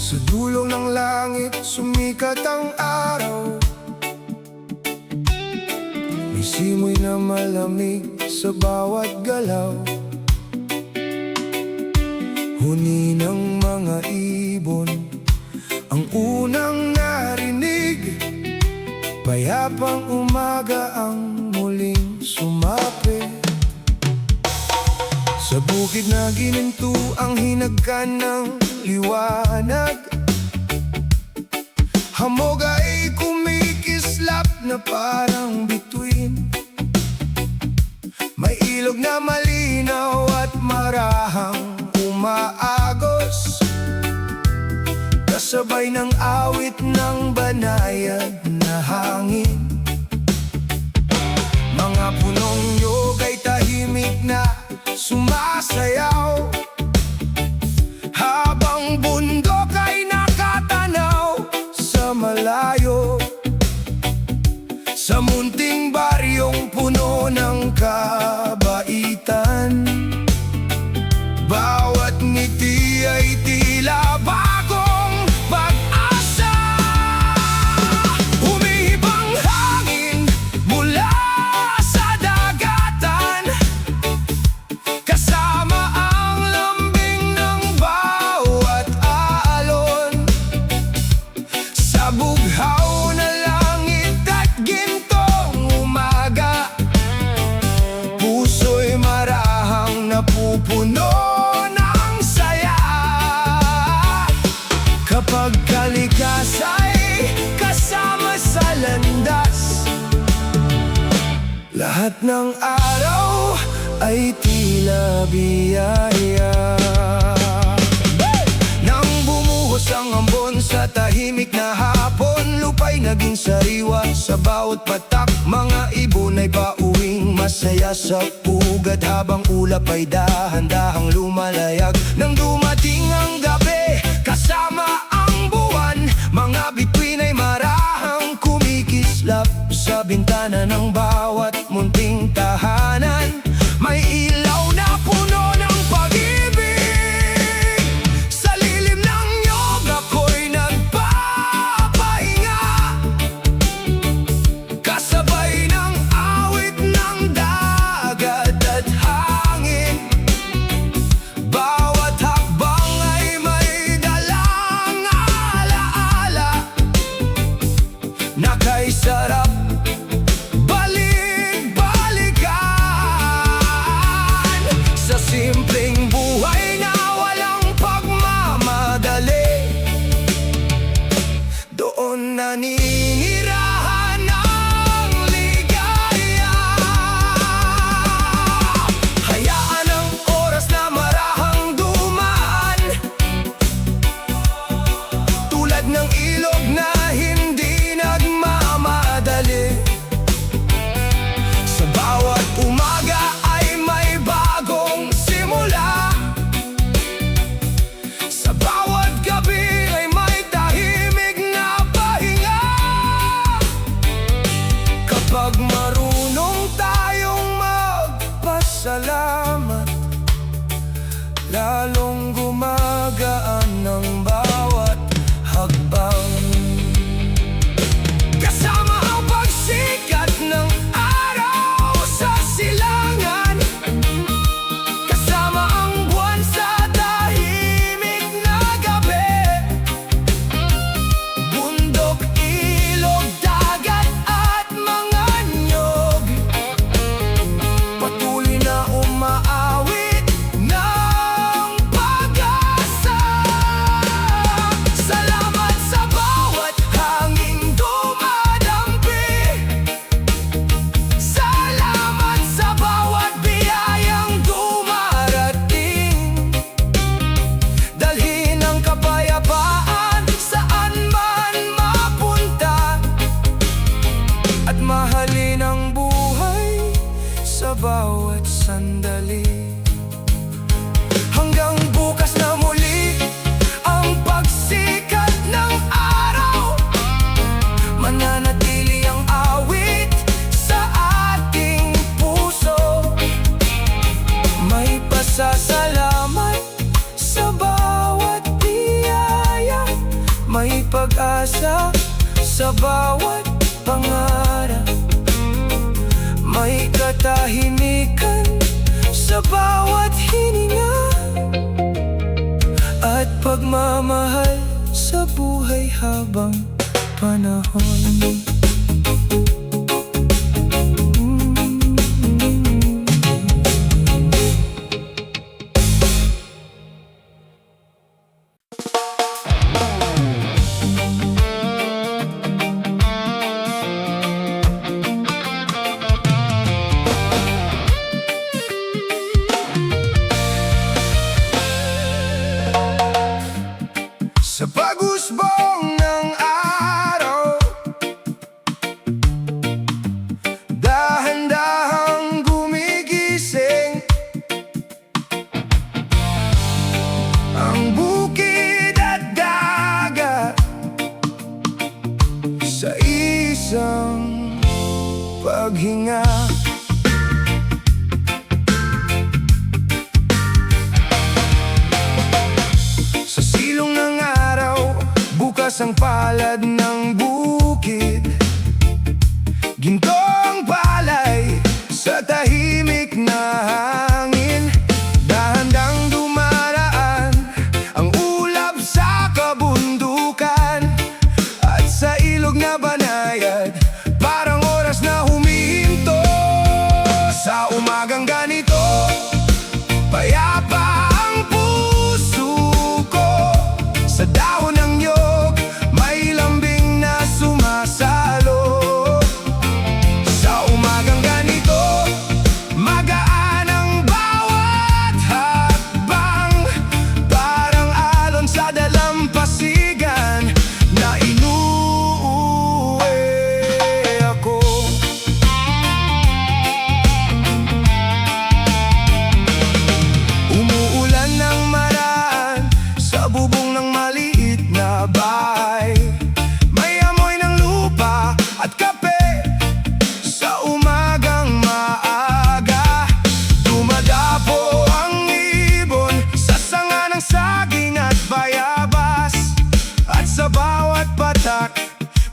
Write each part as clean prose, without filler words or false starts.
Sa dulo ng langit, sumikat ang araw. May simoy na malamig sa bawat galaw. Huni ng mga ibon ang unang narinig. Payapang umaga ang muling sumapit. Sa bukid na gininto ang hinagkan ng liwanag. Hamog ay kumikislap na parang bituin. May ilog na malinaw at marahang umaagos, kasabay ng awit ng banayad na hangin. Mga punong nyog ay tahimik na sumasayaw, habang bundok ay nakatanaw sa malayo. Sa munting baryong puno ng kabaitan, bawat ngiti ay tila bagong pag-asa. Humihibang hangin mula sa dagatan, kasama ang lambing ng bawat alon. Sa bughaw na langit at gintong umaga, puso'y marahang napupuno ng saya. Kapag kalikas ay kasama sa landas, lahat ng araw ay tila biyaya. Nang bumuhos ang ambon sa tahimik na hapon, lupa'y naging sariwa sa bawat patak. Mga ibon ay pauwing masaya sa pugad, habang ulap ay dahan-dahang lumalayag. Nang dumating ang gabi, kasama ang buwan, mga bituin ay marahang kumikislap sa bintana ng bawat munting tahanan. May ilaw na puno ng pag-ibig. Sa lilim ng nyog ako'y nagpapahinga, kasabay ng awit ng dagat at hangin. Bawat hakbang ay may dalang alaala na kay sarap balik-balikan. Sa simpleng buhay na walang pagmamadali, doon naninirahan ang ligaya. Hayaan ang oras na marahang dumaan, tulad ng ilog na hindi nagmamadali. Sa bawat umaga ay may bagong simula, sa bawat gabi ay may tahimik na pahinga. Kapag marunong tayong magpasalamat, lalong gumagaan ng bawat hakbang. Kasama ang pagsikat ng araw sa silangan, kasama ang buwan sa tahimik na gabi. Bundok, ilog, dagat at mga nyog, patuloy na umaawit ng pag-asa. pag-asa sa bawat pangarap. May katahimikan sa bawat hininga, at pagmamahal sa buhay habang panahon. Sa pag-usbong ng araw, dahan-dahang gumigising ang bukid at dagat sa isang paghinga. Sa silong ng araw, bukas ang palad ng bukid, gintong palay sa tahimik na hangin. Dahan-dang dumaraan ang ulap sa kabundukan, at sa ilog na banayad parang oras na humihinto. Sa umagang ganito, payapa ang puso ko. Sa dahon ng niyog, may lambing na sumasalo. Sa umagang ganito, magaan ang bawat hakbang, parang alon sa dalampasigan na inuuwi ako. Umuulan ng maraan sa bubong ng maliit na bahay. May amoy ng lupa at kape sa umagang maaga. Dumadapo ang ibon sa sanga ng saging at bayabas, at sa bawat patak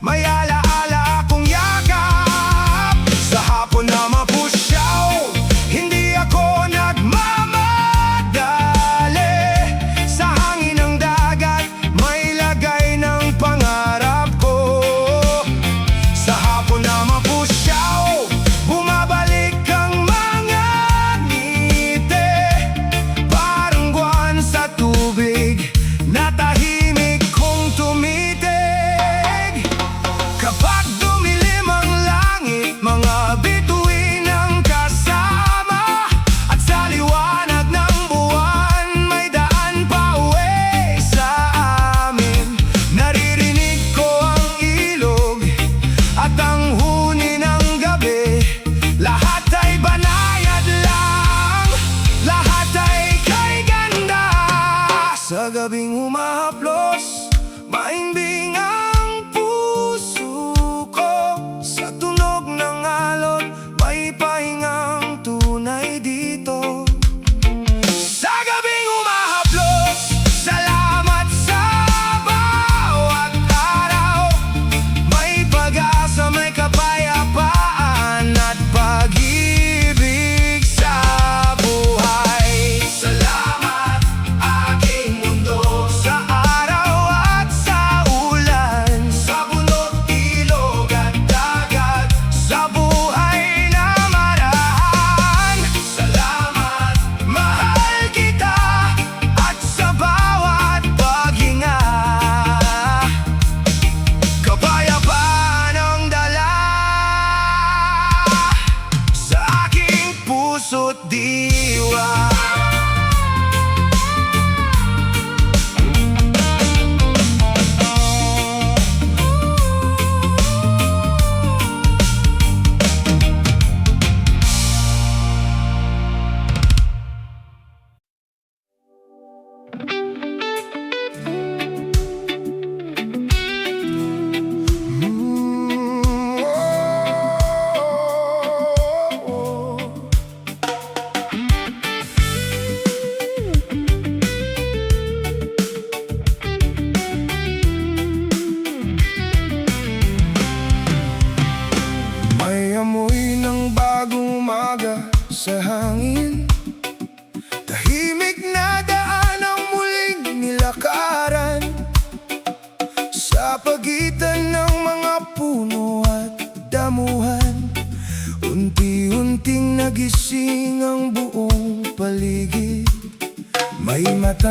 may alaala akong yakap. Sa hapon na mapusyaw, hindi ako nagmamadali. Sa hangin ng dagat, may lagay ng pangarap ko. Sa hapon na mapusyaw, bumabalik ang mga ngiti, parang buwan sa tubig na tahimik kong tumitig. Kapag dumilim ang langit, mga bituin ang kasama, at sa liwanag ng buwan may daan pa uwi sa amin. Naririnig ko ang ilog at ang huni ng gabi. Lahat ay banayad lang, lahat ay kay ganda. Sa gabing humahaplos, mahimbing ang puso ko. Sa tunog ng alon, may pahingang tunay dito. Sa gabing humahaplos, salamat sa bawat araw. May pag-asa, may kapayapaan at pag-ibig sa buhay. Salamat aking mundo, sa araw at sa ulan.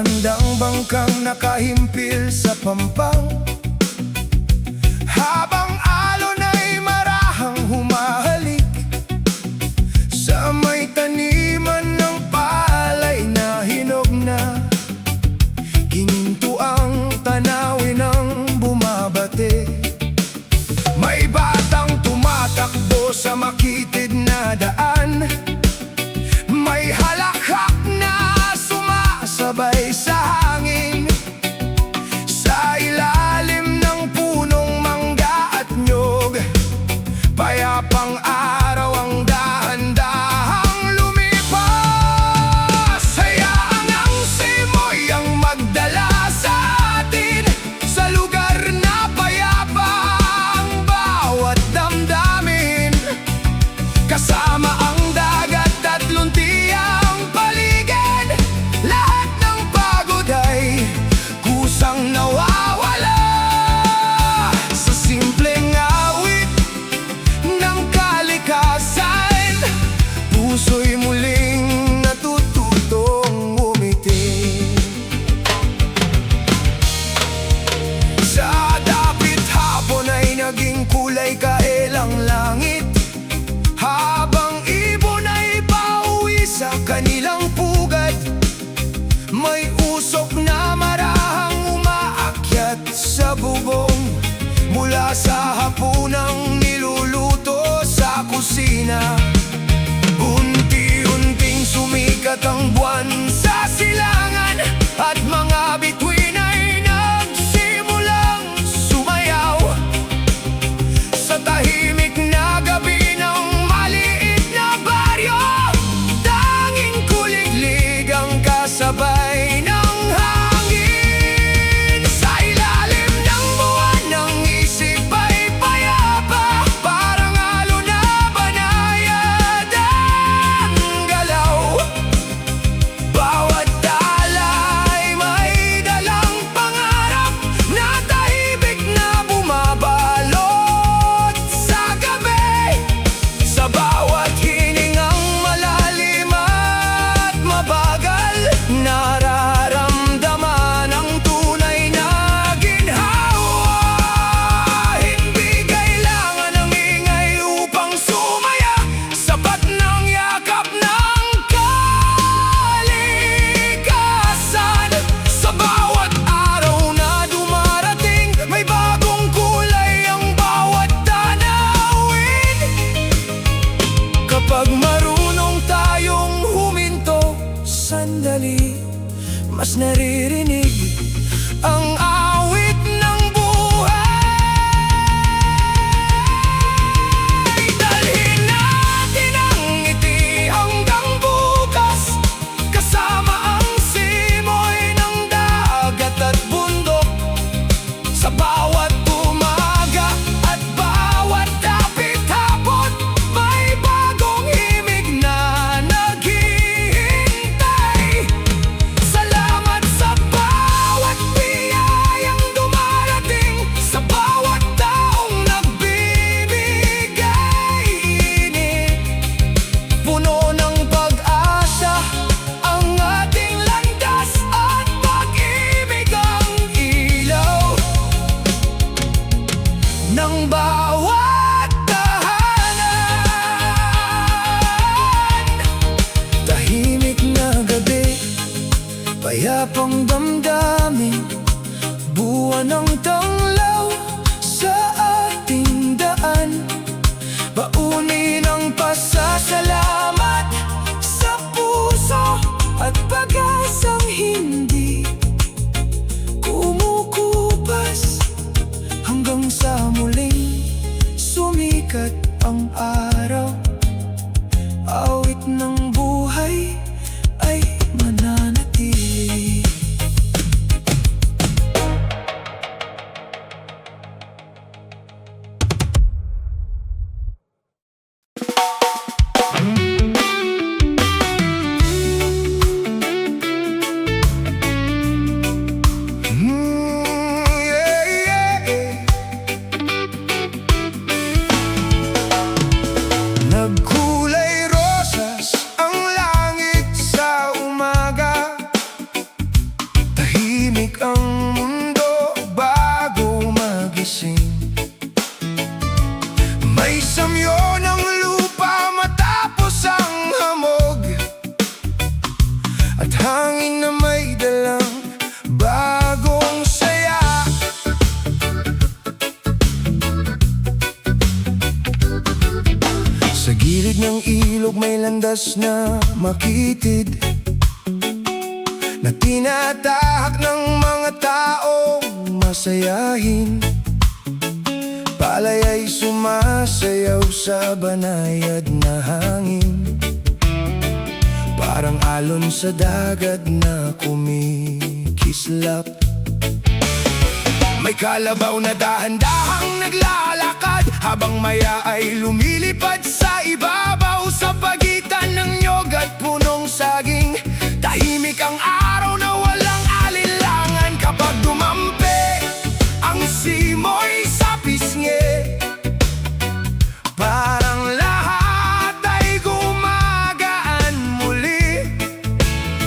Matandang bangkang nakahimpil sa pampang, habang alon ay marahang humahalik sa may taniman ng palay na hinog na. Gininto ang tanawin ng bumabate. May batang tumatakbo sa makitid na daan, may halakhak na sumasabay sa hangin. Sa ilalim ng punong mangga at nyog, payapang araw ang dahan-dahang lumipas. Hayaan ang simoy ang magdala sa atin sa lugar na payapa ang bawat damdamin. Kasama ang dagat at luntiang paligid, lahat ng pagod ay kusang nawawala. Sa simpleng awit ng kalikasan, puso'y muling natututong umiti. Sa dapit hapon ay naging kulay kaelang langit, habang ibon ay pauwi sa kanilang pugad. May usok na marahang umaakyat sa bubong mula sa hapunang niluluto sa kusina. Unti-unting sumikat ang buwan sa silangan, at mga bituin ay nagsimulang sumayaw sa tahimik na gabi ng maliit na baryo. Tanging kuliglig ang kasabay ng hangin. Sa ilalim ng buwan ang isip ay payapa, parang alon na banayad ang galaw. Bawat dala ay may dalang pangarap na tahimik na bumabalot sa gabi. Sa bawat hiningang malalim at mabagal, nararamdaman ang tunay na ginhawa. Hindi kailangan ng ingay upang sumaya, sapat ng yakap ng kalikasan. Sa bawat araw na dumarating, may bagong kulay ang bawat tanawin. Kapag marunong tayong huminto sandali, mas naririnig ang awit ng buhay. Dalhin natin ang ngiti hanggang bukas, kasama ang simoy ng dagat at bundok. Sa bawat umaga at bawat dapit hapon, may bagong himig na naghihintay. Salamat sa bawat biyayang dumarating, sa bawat taong nagbibigay init. Puno ng pag-asa ang ating landas, at pag-ibig ang ilaw ng bawat tahanan. Tahimik na gabi, payapang damdamin, buwan ng tanglaw sa ating daan. Baunin ang pasasalamat sa puso at pag-asang hindi kumukupas, hanggang sa muling sumikat ang araw. Awit ng buhay ay mananatili. ilog may landas na makitid, na tinatahak ng mga taong masayahin. Palay ay sumasayaw sa banayad na hangin, parang alon sa dagat na kumikislap. May kalabaw na dahan-dahang naglalakad, habang maya ay lumilipad sa ibabaw. Sa pagitan ng nyog at punong saging, tahimik ang araw na walang alinlangan. Kapag dumampi ang simoy sa pisngi, parang lahat ay gumagaan muli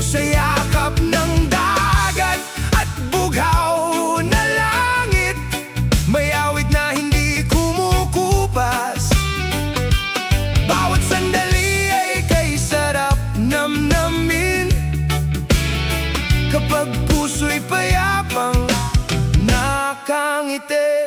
sa yakap ng dagat at bughaw na langit. May awit na hindi kumukupas, bawat sandali ay kay sarap namnamin. Kapag puso'y payapang nakangiti,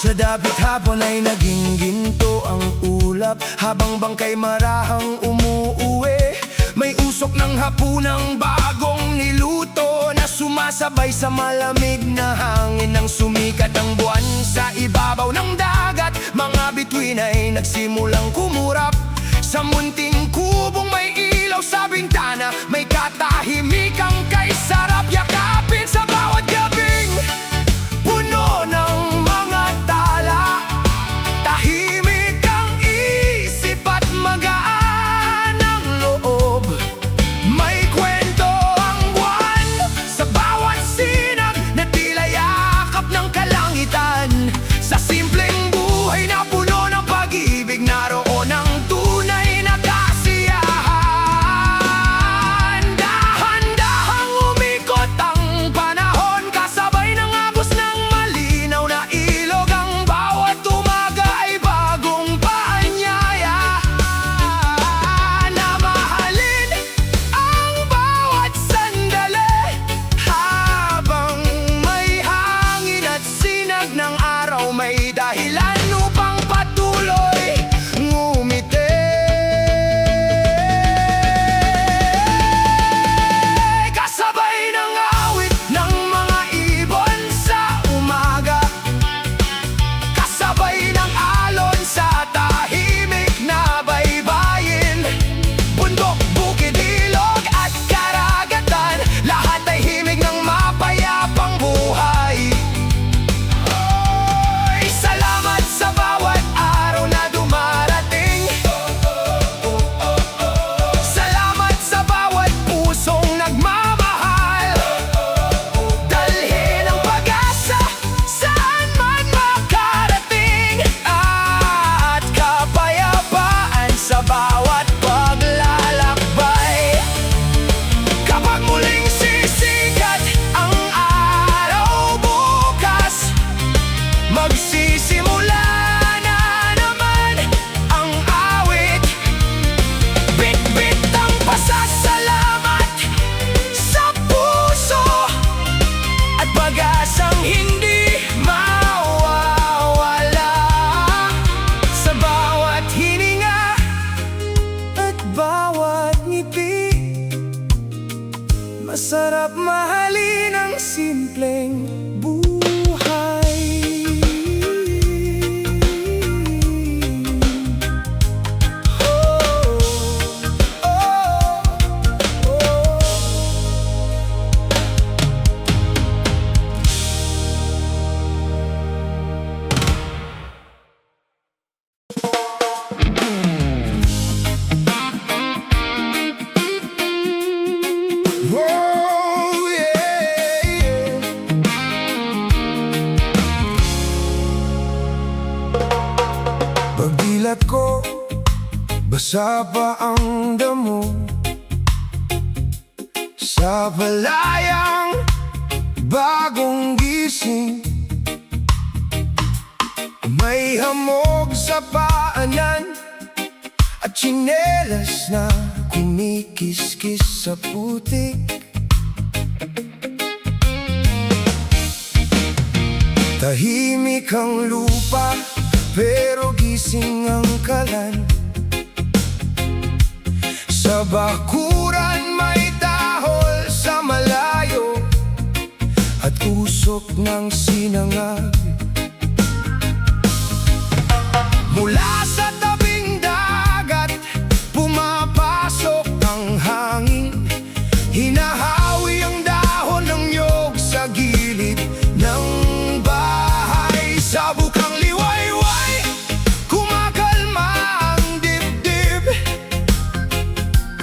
sa dapit hapon ay naging ginto ang ulap, habang bangkay marahang umuuwi. May usok ng hapunang bagong niluto, na sumasabay sa malamig na hangin. Nang sumikat ang buwan sa ibabaw ng dagat, mga bituin ay nagsimulang kumurap. Sa munting kubong may ilaw sa bintana, may katahimikang kay sarap yakapin. Sa bawat gabing puno ng mga tala, tahimik ang isip at magaan ang loob. May kwento ang buwan sa bawat sinag, na tila yakap ng kalangitan. Sa simpleng buhay na puno ng pag-ibig, naroon ang tunay na kasiyahan. Dahan-dahang umikot ang panahon, kasabay ng agos ng malinaw na ilog. Ang bawat umaga ay bagong paanyaya, na mahalin ang bawat sandali. Habang may hangin at sinag ng araw, may dahilan upang patuloy ngumiti. Kasabay ng awit ng mga ibon sa umaga, kasabay ng alon sa tahimik na baybayin. Bundok, bukid, ilog at karagatan, lahat ay himig ng mapayapang buhay. Oy, salamat sa bawat araw na dumarating. Salamat sa bawat pusong nagmamahal. Dalhin ang pag-asa saan man makarating, at kapayapaan sa bawat paglalakbay. Kapag muling sisikat ang araw bukas, magsisimula na naman ang awit. Bit-bit ang pasasalamat sa puso, at pag-asang hindi mawawala. Sa bawat hininga at bawat ngiti, masarap mahalin ang simpleng buhay. Oh, oh, oh. Oh, yeah, yeah. Pagdilat ko, basa pa ang damo sa palayang bagong gising. May hamog sa paanan at tsinelas na kumikis-kis sa putik. Tahimik ang lupa, pero gising ang kalan. Sa bakuran may dahol sa malayo at usok ng sinangag. Mula sa tabing dagat pumapasok ang hangin, hinahawi ang dahon ng niyog sa gilid ng bahay. Sa bukang liwayway kumakalma ang dibdib,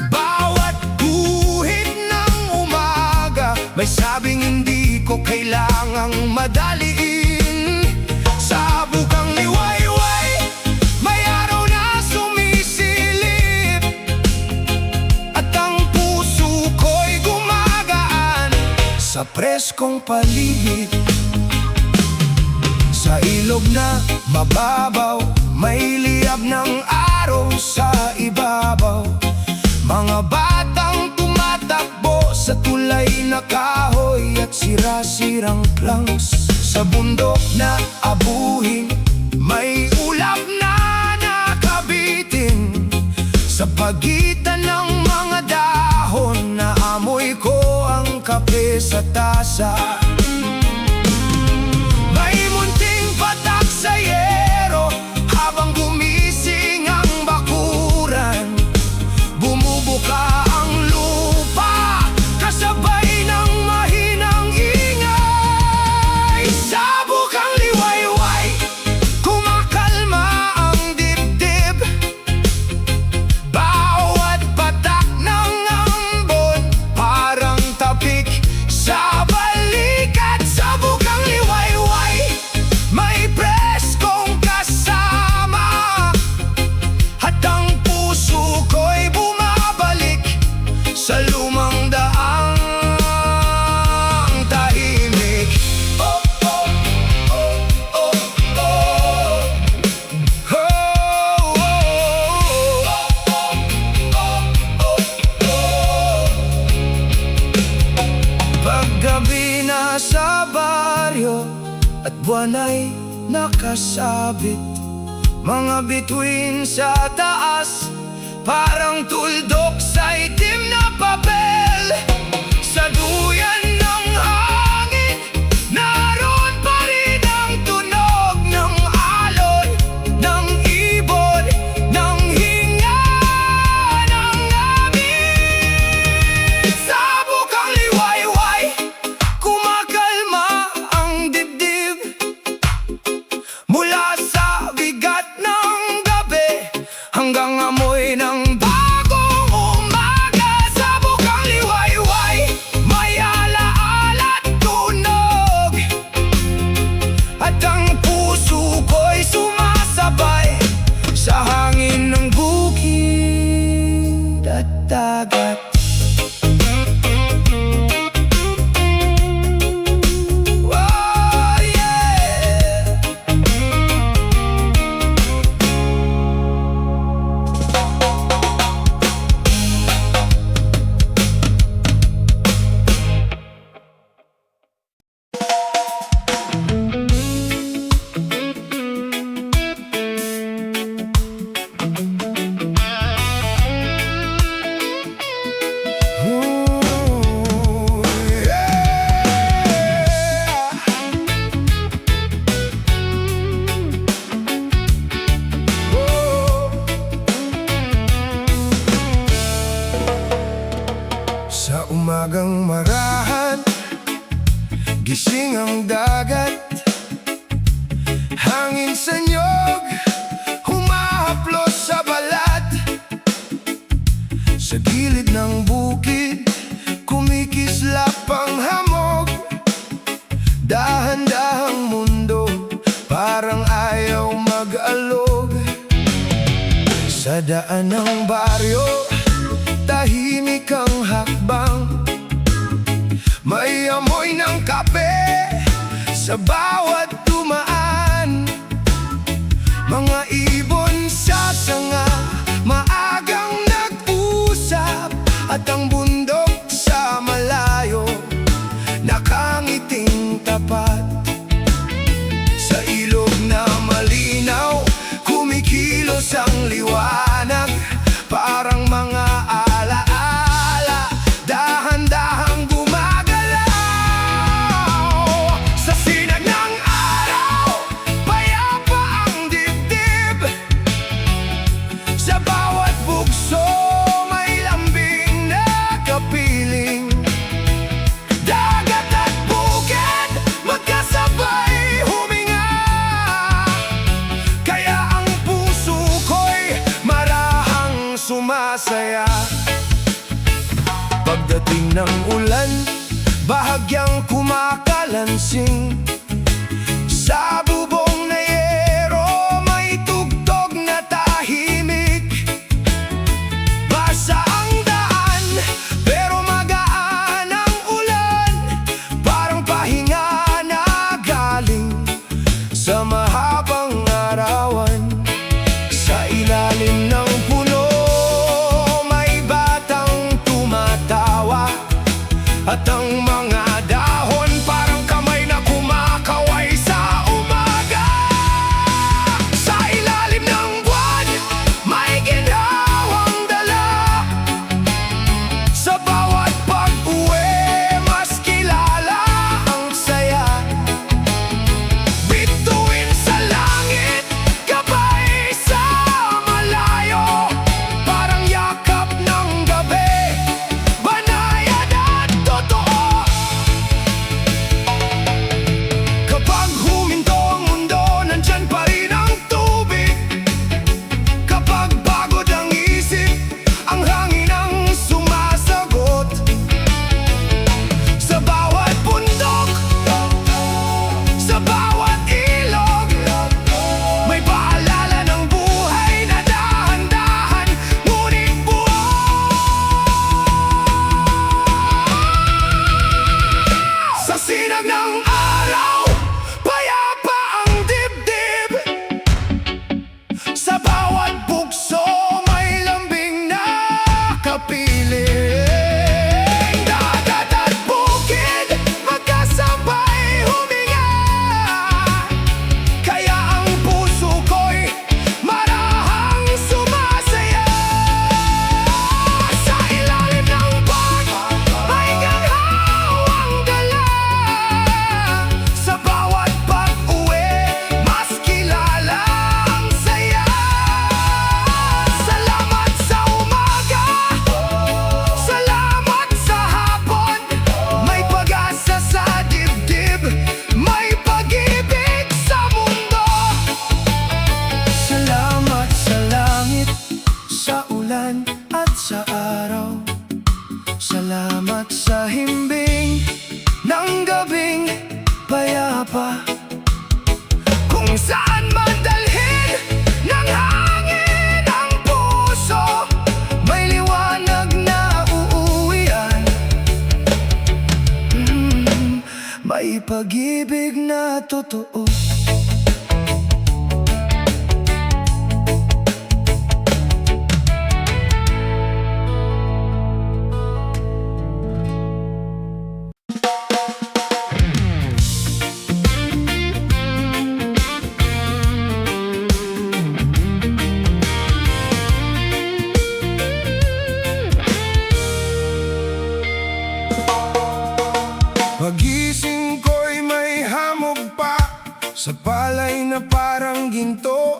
bawat guhit ng umaga may sabing hindi ko kailangang madaliin. Sa bukang liwayway may araw na sumisilip at ang puso ko'y gumagaan sa preskong paligid. Sa ilog na mababaw may liyab ng araw sa ibabaw, mga batang tumatakbo sa tulay na kahoy at sira-sirang planks. Sa bundok na abuhin may ulap na nakabitin, sa pagitan ng mga dahon na amoy ko ang kape sa tasa. May munting patak sa yero habang gumising ang bakuran, bumubuka ang lupa kasabay ng mahinang ingay. Sa bukang liwayway kumakalma ang dibdib, bawat patak ng ambon parang tapik sa balikat. Sa bukang liwayway may preskong kasama at ang puso ko'y bumabalik sa lumang daang tahimik. Oh, oh, oh, oh, oh. Oh, oh, oh, oh. Paggabi na sa baryo at buwan ay nakasabit, mga bituin sa taas parang tuldok sa itim na papel. Sa duyan ng hangin naroon pa rin ang tunog ng alon, ng ibon, ng hinga ng amin. Sa bukang liwayway kumakalma ang dibdib, mula sa bigat ng gabi hanggang amoy ng bagong umaga. Sa bukang liwayway may alaala't tunog at ang puso ko'y sumasabay sa hangin ng bukid at dagat. Oh, yeah. Ooh, yeah. Oh. Sa umagang marahan gising ang dagat, hangin sa nyog humahaplos sa balat. Sa gilid ng bukid kumikislap ang hamog, dahan-dahang mundo parang ayaw mag-alog. Sa daan ng baryo tahimik ang hakbang, may amoy ng kape sa bawat dumaan. Mga ibon sa sanga maagang nag-usap at ang bundok sa malayo nakangiting tapat. Sa ilog na malinaw kumikilos ang liwanag, parang mga ala ng ulan, bahagyang kumakalansing. Sa bubong na yero, may tugtog na tahimik. Basa ang daan, pero magaan ang ulan. Parang pahinga na galing sa mahabang arawan. Sa ilalim ng puno, may batang tumatawa. At ang mga dahon parang kamay na kumakaway sa umaga. Sa ilalim ng buwan, may ginhawang dala. Sa bawat pag-uwi, mas kilala ang saya. Bituin sa langit, gabay sa malayo. Parang yakap ng gabi, banayad at totoo. Kapag huminto ang mundo, nandyan pa rin ang tubig. Kapag pagod ang isip, ang hangin ang sumasagot. Sa bawat bundok, sa bawat ilog, may paalala ng buhay na dahan-dahan, ngunit buo. Sa sinag ng araw, payapa ang dibdib. Sa bawat bugso, may lambing na kapiling. Dagat at bukid, magkasabay huminga. Kaya ang puso ko'y marahang sumasaya. Sa ilalim ng buwan, may ginhawang dala. Sa bawat pag-uwi, mas kilala ang saya. Salamat sa umaga, salamat sa hapon. May pag-asa sa dibdib, may pag-ibig sa mundo. Salamat sa langit, sa ulan at sa araw. Salamat sa himbing ng gabing payapa. Kung saan man dalhin ng hangin ang puso, may liwanag na uuwian. May pag-ibig na totoo. Pagising ko'y may hamog pa sa palay na parang ginto.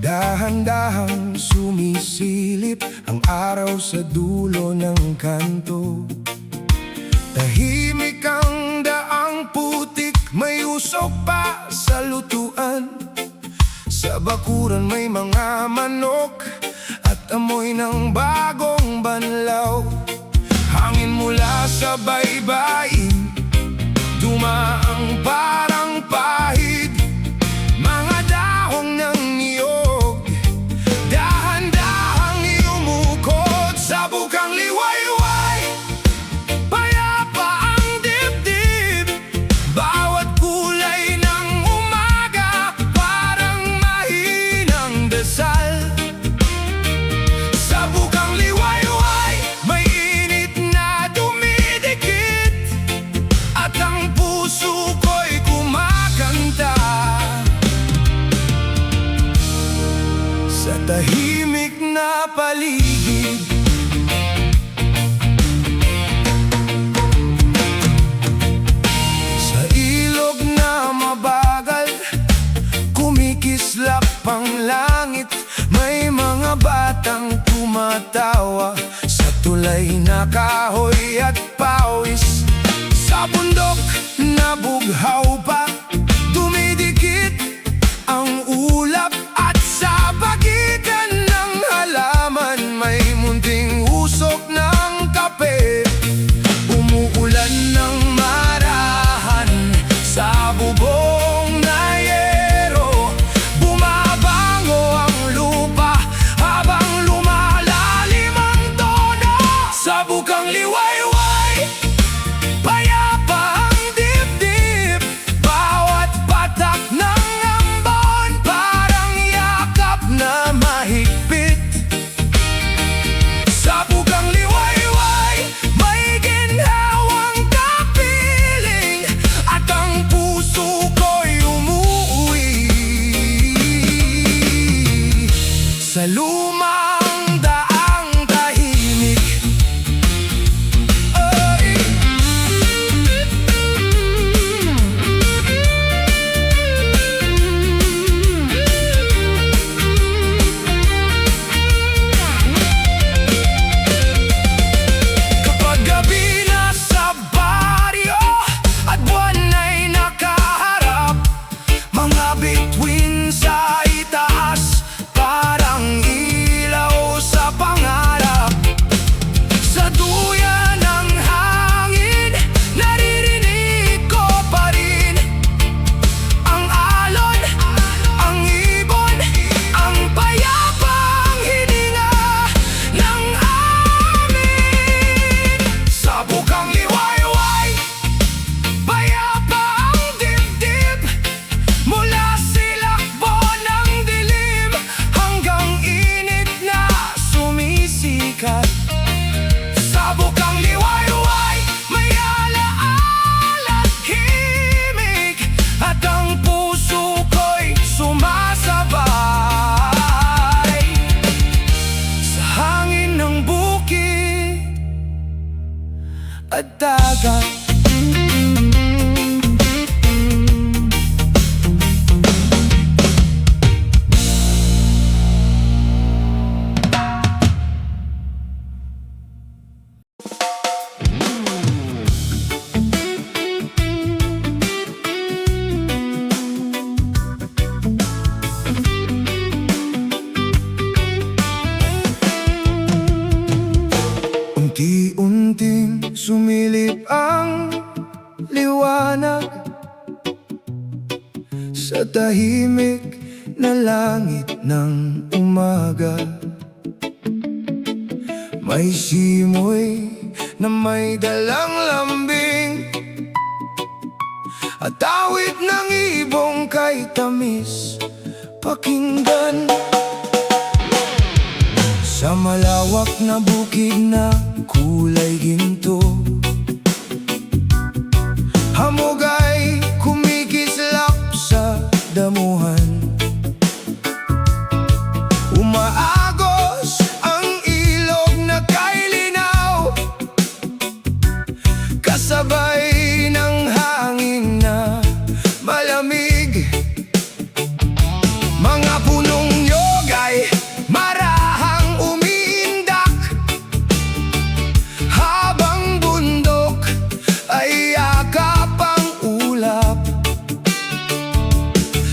Dahan-dahang sumisilip ang araw sa dulo ng kanto. Tahimik ang daang putik, may usok pa sa lutuan. Sa bakuran may mga manok at amoy ng bagong banlaw. Hangin mula sa baybayin, dumaang parang pahid. Mga dahong ng niyog, dahan-dahang iumukot sa bukang liwayway. Payapa ang dibdib, bawat kulay ng umaga, parang mahinang dasal. Sa bukang liwayway, may init na dumidikit, at ang puso ko'y liwanag sa tahimik na langit ng umaga. May simoy na may dalang lambing at awit ng ibong kay tamis pakinggan. Sa malawak na bukid na kulay ginto, hamog ay kumikislap sa damuhan. Umaagos ang ilog na kay linaw, kasabay ng hangin na malamig. Mga punong nyog ay marahang umiindak, habang bundok ay yakap ang ulap.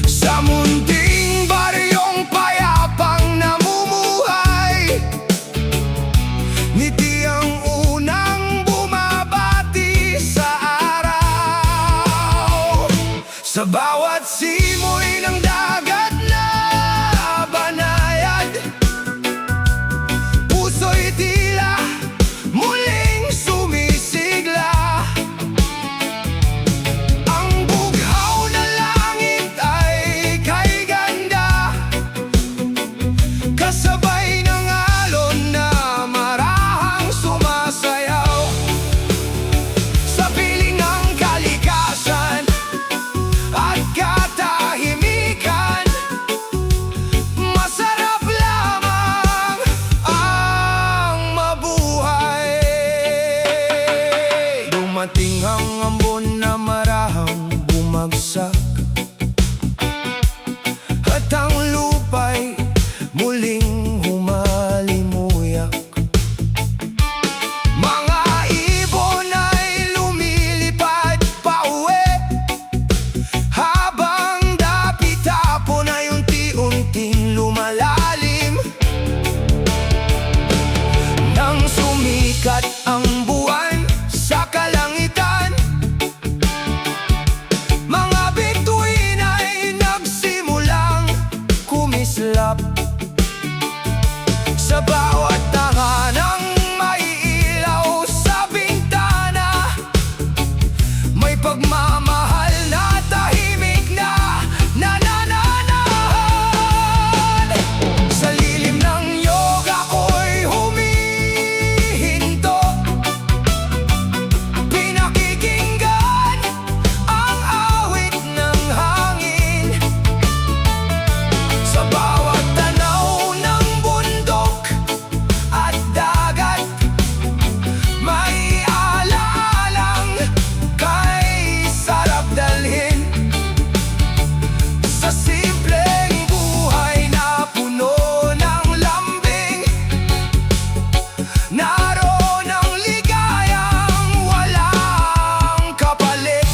Sa munting baryong payapang namumuhay, ngiti ang unang bumabati sa araw. Sa bawat simoy ng dagat na banayad, puso'y tila muling sumisigla. Ang bughaw na langit ay kay ganda, kasabay ng alon na marahang sumasayaw. Sa piling ng kalikasan at katahimikan, masarap lamang ang mabuhay. Dumating ang ambon na marahang bumagsak, at ang lupa'y muling humalimuyak. Mga ibon ay lumilipad pauwi, habang dapit hapon ay unti-unting lumalalim. Nang sumikat ang buwan sa kalangitan, mga bituin ay nagsimulang kumislap. Sa bawat tahanang may ilaw sa bintana, may pagmamahal na tahimik na nanananahan. Sa lilim ng nyog ako'y humihinto, pinakikinggan ang awit ng hangin. Sa bawat tanaw ng bundok at dagat, may alaalang kay sarap dalhin. Sa simpleng buhay na puno ng lambing, naroon ang ligayang walang kapalit.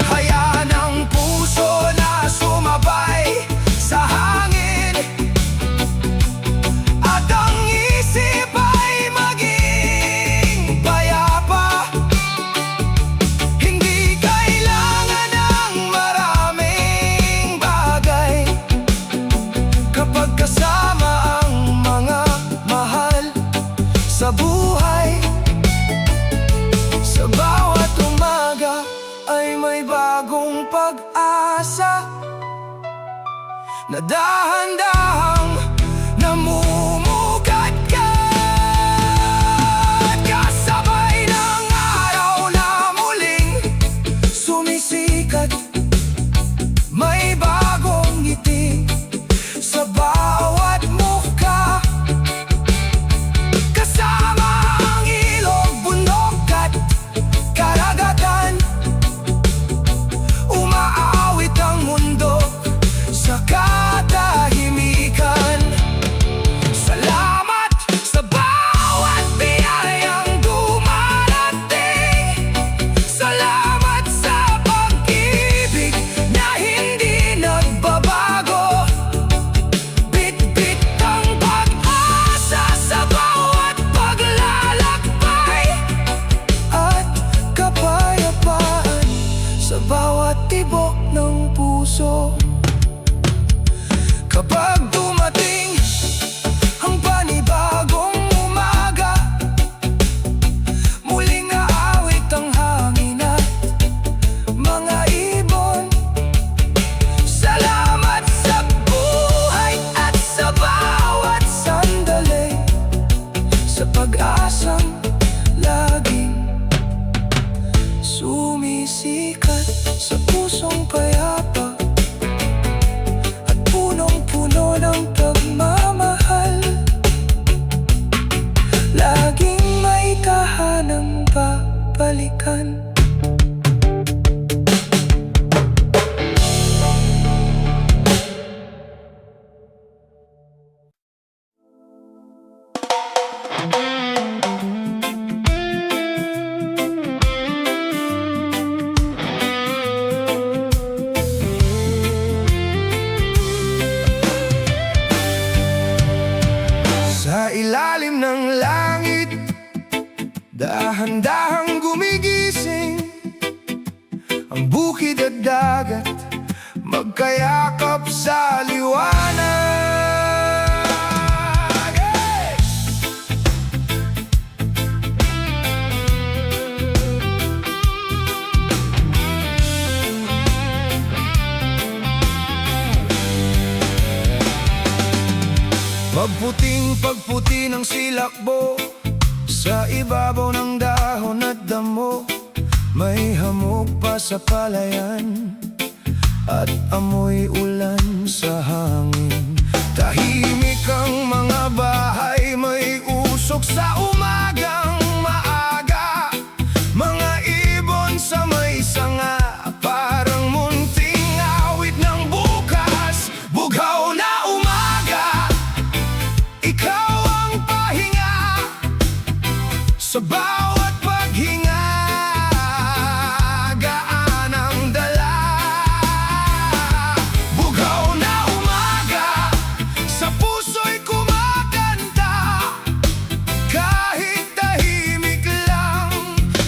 Hayaan ang puso na sumabay sa hangin, at ang isip ay maging payapa. Hindi kailangan ng maraming bagay kapag kasama ang mga mahal sa buhay. Sa bawat umaga ay may bagong pag-asa na dahan-dahang namumugatgat, kasabay ng araw na muling sumisikat. May bagong ngiti sa bawat mukha, kasama ang ilog, bundok at karagatan. Umaawit ang mundo sa katahimikan. tibok ng puso. Kapag dumating ang panibagong umaga, muling aawit ang hangin at mga ibon. Salamat sa buhay at sa bawat sandali, sa pag-asang laging sumisikat sa pusong payapa at punong-puno ng pagmamahal. Laging may tahanang babalikan. Sa ilalim ng langit, dahan-dahang gumigising ang bukid at dagat, magkayakap sa liwanag. Hey! Magputing pagputi ng silakbo sa ibabaw ng dahon at damo, may hamog pa sa palayan at amoy ulan sa hangin. Tahimik ang mga bahay, may usok sa umagang maaga, mga ibon sa may sanga, parang munting awit ng bukas. Bugaw na umaga, ikaw ang pahinga sa bawat paghinga, gaan ang dala. Bugaw na umaga, sa puso'y kumakanta, kahit tahimik lang,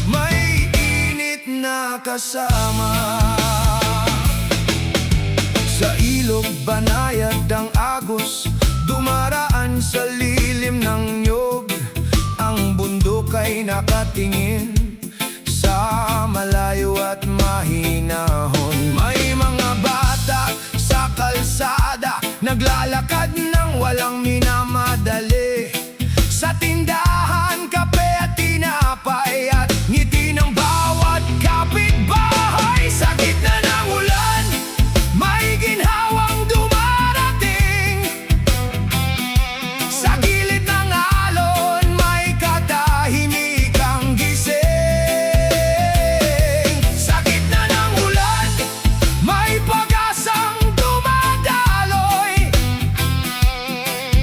may init na kasama. Sa ilog banayad ang agos, dumaraan sa lilim ng niyog, ang bundok ay nakatingin sa malayo at mahinahon. May mga bata sa kalsada, naglalakad ng walang minamadali. Sa tindahan, kape at tinapay at ngiti ng bawat kapitbahay. Sa gitna ng ulan, may ginhawang dumarating. Sa gilid ng alon, may katahimikang gising. Sa gitna ng ulan, may pag-asang dumadaloy,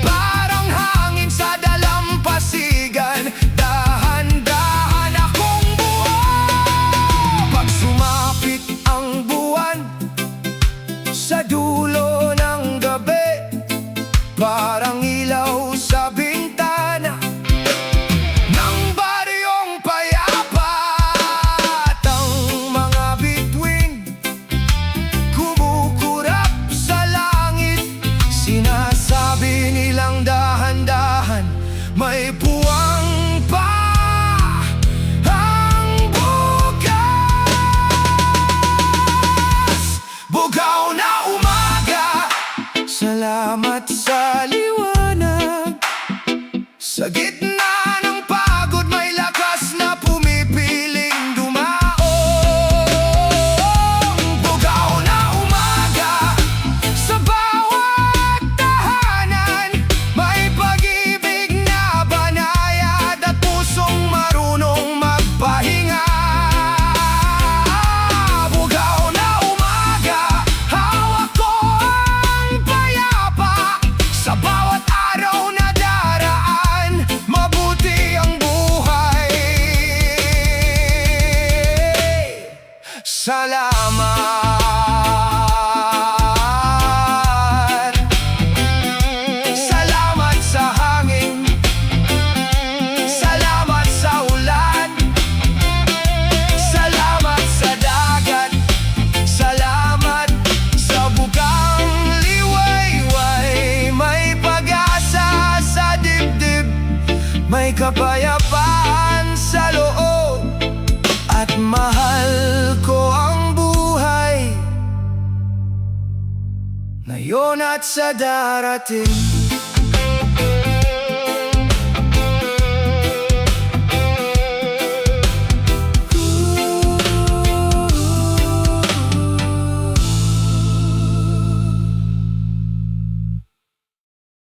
parang hangin sa dalampasigan. Dahan-dahan akong buwan. Pag sumapit ang buwan sa dulo ng gabi, parang ilaw sa bintana ng baryong payapa. At ang mga bituin kumukurap sa langit, sinasabi nilang dahan-dahan, may puwang pa ang bukas. Bugaw na umaga, salamat sa liwanag. Sa gitna ng pagod, may lakas na pumipiling dumaong. Bugaw na umaga, sa bawat tahanan, may pag-ibig na banayad at pusong marunong magpahinga. Bugaw na umaga, hawak ko ang payapa, sa bawat araw na daraan, mabuti ang buhay. Salamat. Salamat sa hangin, salamat sa ulan, salamat sa dagat, salamat may kapayapaan sa loob. At mahal ko ang buhay ngayon at sa darating.